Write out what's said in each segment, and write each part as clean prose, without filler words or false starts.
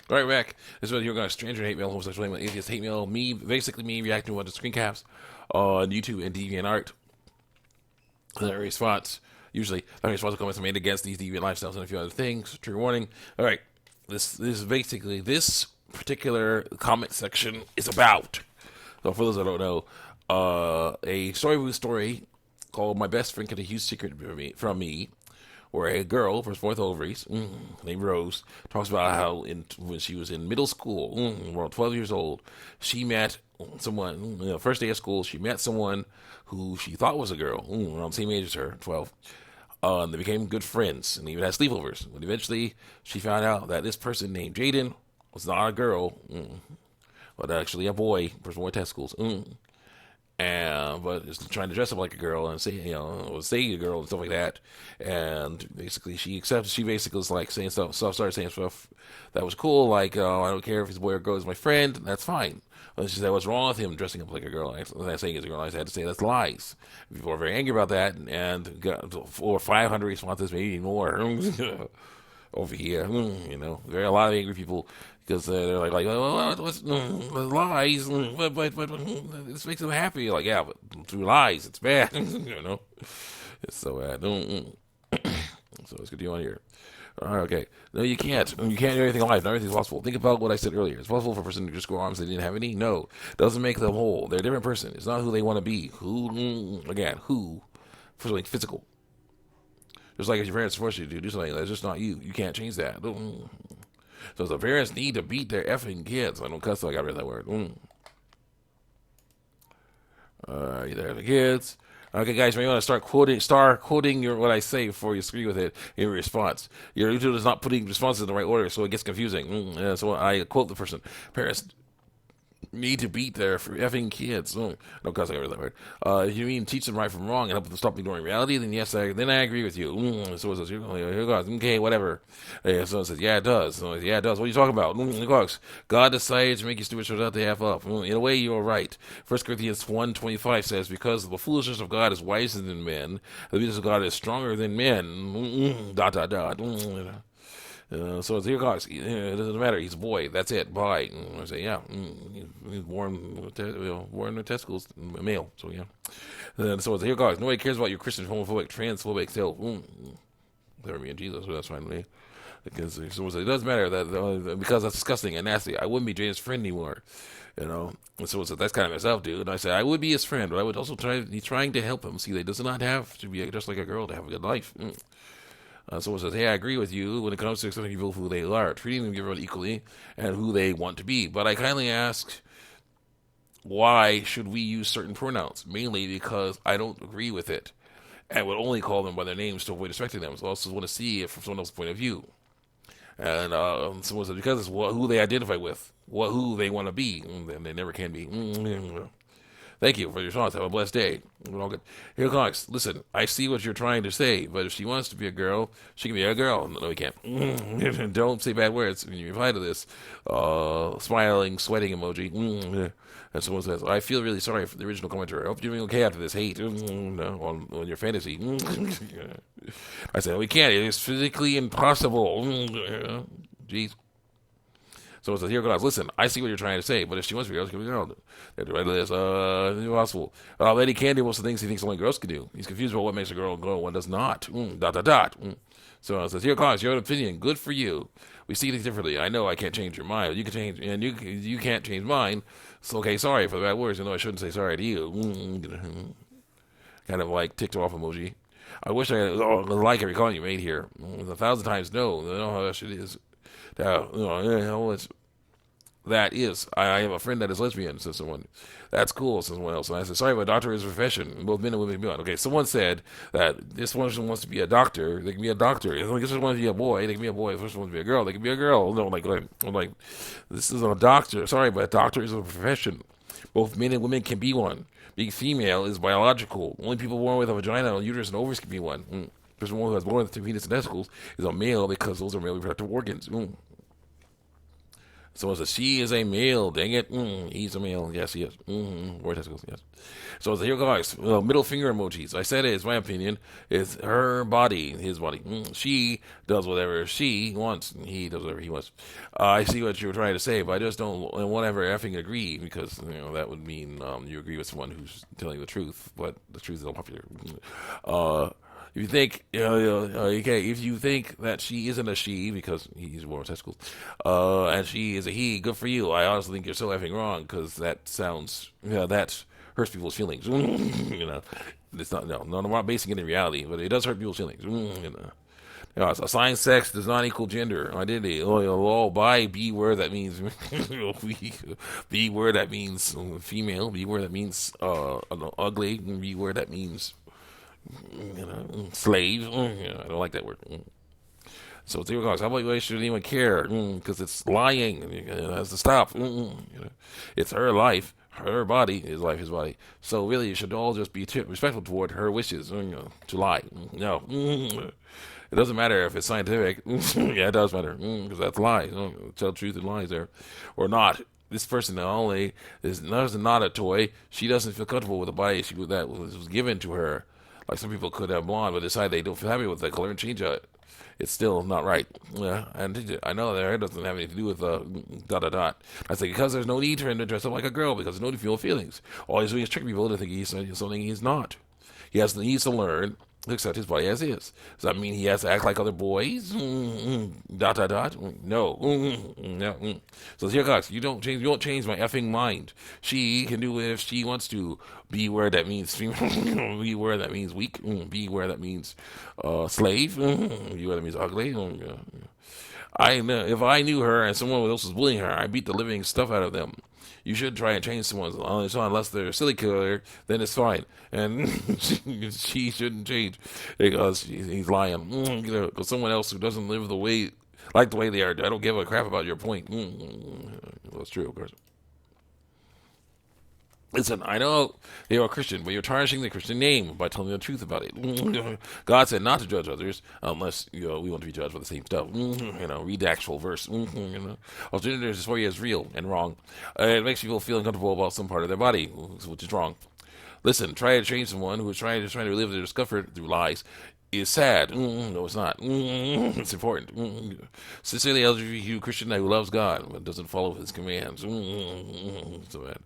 All right, Mac. This is what you're going to stranger hate mail, homosexual hate mail, atheist hate mail. Basically me reacting to a bunch of screen caps on YouTube and DeviantArt. The response, usually, the response comments are made against these deviant lifestyles and a few other things. Trigger warning. All right, this is basically this particular comment section is about. So for those that don't know, a story called "My Best Friend Kept a Huge Secret from Me," where a girl from fourth ovaries named Rose talks about how when she was in middle school, around 12 years old, she met someone. First day of school, she met someone who she thought was a girl, around the same age as her, 12. And they became good friends and even had sleepovers. But eventually, she found out that this person named Jaden was not a girl, but actually a boy, person with testicles. And but is trying to dress up like a girl and say say a girl and stuff like that. And basically, she accepts. She basically was like saying stuff. Started saying stuff that was cool, like I don't care if he's a boy or girl, he's my friend. That's fine. And she said, "What's wrong with him dressing up like a girl?" I'm not saying he's a girl. I had to say that's lies. People are very angry about that, and got 400 or 500 responses, maybe more. Over here, there are a lot of angry people because they're like, what's lies? But this makes them happy. Like, yeah, but through lies, it's bad. It's so bad. So let's continue on here. All right, okay. No, you can't. You can't do anything in life. Not everything's possible. Think about what I said earlier. It's possible for a person to just grow arms they didn't have any. No, doesn't make them whole. They're a different person. It's not who they want to be. Who for something physical. Just like if your parents force you to do something, that's just not you. You can't change that. So the parents need to beat their effing kids. I don't cuss, so I got rid of that word. There are the kids. Okay, guys, you may want to start quoting what I say before you agree with it in your response. Your YouTube is not putting responses in the right order, so it gets confusing. So I quote the person. Parents need to beat their effing kids. No, cause I got rid of that word. If you mean teach them right from wrong and help them stop ignoring reality, then yes, I agree with you. So it says, here goes, okay, whatever. So it says, yeah, it does. So yeah, it does. What are you talking about? God decided to make you stupid so that they have up. In a way, you're right. 1 Corinthians 1:25 says, because the foolishness of God is wiser than men, the weakness of God is stronger than men. So it's here, guys. It doesn't matter. He's a boy. That's it. Bye. And I say, yeah. He's born with testicles, male. So yeah. So it's here, guys. Nobody cares about your Christian, homophobic, transphobic self. There me and Jesus. So that's fine with me. Because it doesn't matter that because that's disgusting and nasty. I wouldn't be Jaden's friend anymore. And so that's kind of myself, dude. And I said I would be his friend, but I would also trying to help him see that he does not have to be just like a girl to have a good life. So it says, hey, I agree with you when it comes to accepting people who they are, treating them everyone equally and who they want to be. But I kindly ask, why should we use certain pronouns? Mainly because I don't agree with it and would only call them by their names to avoid respecting them. So I also want to see it from someone else's point of view. And someone said, because it's who they identify with, who they want to be, and they never can be. Thank you for your response. Have a blessed day. We're all good. Here, Cox. Listen, I see what you're trying to say, but if she wants to be a girl, she can be a girl. No, we can't. Don't say bad words when you reply to this. Smiling, sweating emoji. And someone says, I feel really sorry for the original commenter. I hope you're doing okay after this hate on your fantasy. I said, we can't. It is physically impossible. Jeez. So it says, here, guys, listen, I see what you're trying to say, but if she wants to be a girl, she can be a girl. It's impossible. Lady can't do most of the things he thinks only girls can do. He's confused about what makes a girl a girl, what does not. So it says, here, guys, your opinion, good for you. We see things differently. I know I can't change your mind. You can change, and you can't change mine. So, okay, sorry for the bad words. I shouldn't say sorry to you. Kind of like ticked off emoji. I wish I had like every comment you made here. 1,000 times no. I know how that shit is. That is, I have a friend that is lesbian, says someone. That's cool, says someone else. And I said, sorry, but doctor is a profession. Both men and women can be one. Okay, someone said that this one wants to be a doctor, they can be a doctor. If this one wants to be a boy, they can be a boy. If this one wants to be a girl, they can be a girl. No, I'm like, this is a doctor. Sorry, but a doctor is a profession. Both men and women can be one. Being female is biological. Only people born with a vagina, a uterus, and ovaries can be one. The person who was born with two penis and testicles is a male because those are male reproductive organs. So it's a she is a male. Dang it. He's a male. Yes, he is. More testicles. Yes. So here goes. Middle finger emojis. I said it. It's my opinion. It's her body, his body. She does whatever she wants. He does whatever he wants. I see what you were trying to say, but I just don't whatever effing agree because that would mean you agree with someone who's telling the truth, but the truth is unpopular. If you think, okay, if you think that she isn't a she because he's more testicles, and she is a he, good for you. I honestly think you're so effing wrong because that sounds, that hurts people's feelings. It's not, no, I'm not basing it in reality, but it does hurt people's feelings. Assigned sex does not equal gender identity. By B word that means B word that means female. B word that means ugly. B word that means slave. I don't like that word. So zero cause. How about why should anyone care? Because it's lying. It has to stop. It's her life, her body, his life, his body. So really, you should all just be respectful toward her wishes. To lie. No. It doesn't matter if it's scientific. Yeah, it does matter because that's lies. Tell truth and lies there, or not. This person not only is not a toy. She doesn't feel comfortable with the body that was given to her. Like some people could have blonde, but decide they don't feel happy with that color and change it. It's still not right. Yeah, and I know that hair doesn't have anything to do with dot dot dot. I say because there's no need for him to dress up like a girl because there's no need to feel feelings. All he's doing is trick people into thinking he's something he's not. He needs to learn to accept his body as is. Does that mean he has to act like other boys? Dot dot dot. No. No. So here, guys, you don't change my effing mind. She can do it if she wants to. B word that means female. B word that means weak. B word that means slave. B word that means ugly. If I knew her and someone else was bullying her, I'd beat the living stuff out of them. You should try and change someone unless they're a silly killer, then it's fine. And she shouldn't change because he's lying. Because someone else who doesn't live the way they are, I don't give a crap about your point. Well, that's true, of course. Listen, I know they are Christian, but you're tarnishing the Christian name by telling the truth about it. God said not to judge others unless we want to be judged for the same stuff. Read the actual verse. Gender dysphoria is real and wrong. It makes people feel uncomfortable about some part of their body, which is wrong. Listen, try to change someone who is trying to relive their discomfort through lies. Is sad. No, it's not. It's important. Sincerely LGBT Christian who loves God but doesn't follow His commands. So bad.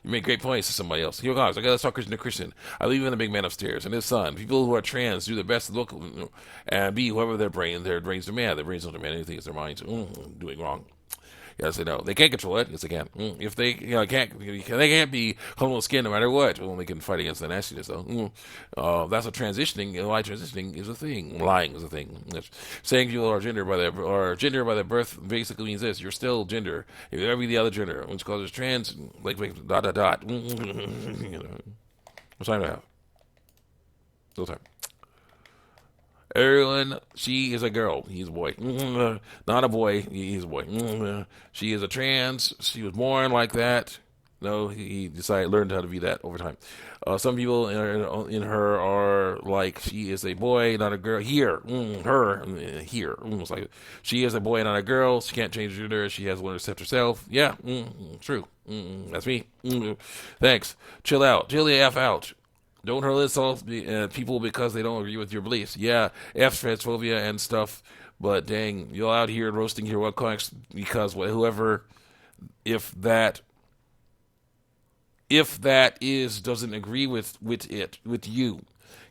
You make great points to somebody else. Here, guys, let's talk Christian to Christian. I believe in the big man upstairs and his son. People who are trans do their best to look and be whoever their brains demand. Their brains don't demand anything. It's their minds doing wrong. Yes, they know. They can't control it. Yes, they can. If they can't be comfortable with skin no matter what. Well, they can fight against the nastiness, though. That's what transitioning. Why transitioning is a thing. Lying is a thing. Saying people are gender by their birth basically means this: you're still gender. If you ever be the other gender, which causes trans, like dot dot dot. What time do I have? Still time. Everyone, she is a girl. He's a boy. Not a boy. He's a boy. She is a trans. She was born like that. No, he learned how to be that over time. Some people in her are like, she is a boy, not a girl. Here. Almost like she is a boy, not a girl. She can't change gender. She has to learn to accept herself. Yeah, true. That's me. Thanks. Chill out. Chill the F out. Don't hurl insult people because they don't agree with your beliefs. Yeah, F transphobia and stuff, but dang, you're out here roasting your webcomics because whoever, if that doesn't agree with you.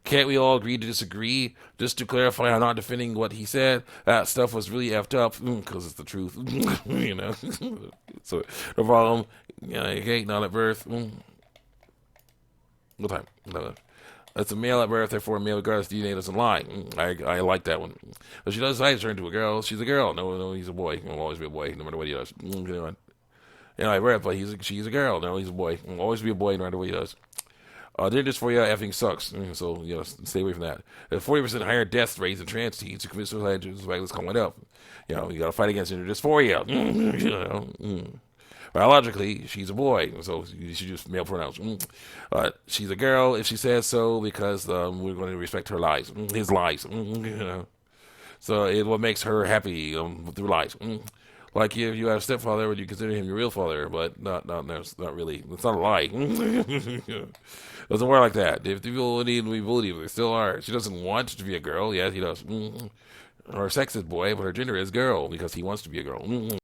Can't we all agree to disagree? Just to clarify, I'm not defending what he said. That stuff was really effed up because it's the truth. So no problem. Okay, not at birth. What time? No. That's a male at birth, therefore a male regardless DNA doesn't lie. I like that one. But she does decide to turn into a girl. She's a girl. No, he's a boy. He'll always be a boy, no matter what he does. I read, but she's a girl. No, he's a boy. He'll always be a boy, no matter what he does. Gender dysphoria effing sucks. So, stay away from that. There's 40% higher death rates in trans teens who commit suicide. Let's call it up. You gotta fight against gender dysphoria. Biologically, she's a boy, so you should use male pronouns. She's a girl if she says so, because we're going to respect her lies, his lies. So it what makes her happy through lies. Like if you have a stepfather, would you consider him your real father? But not really. It's not a lie. Doesn't work like that. If people need to be bullied, they still are. She doesn't want to be a girl. Yes, he does. Her sex is boy, but her gender is girl because he wants to be a girl.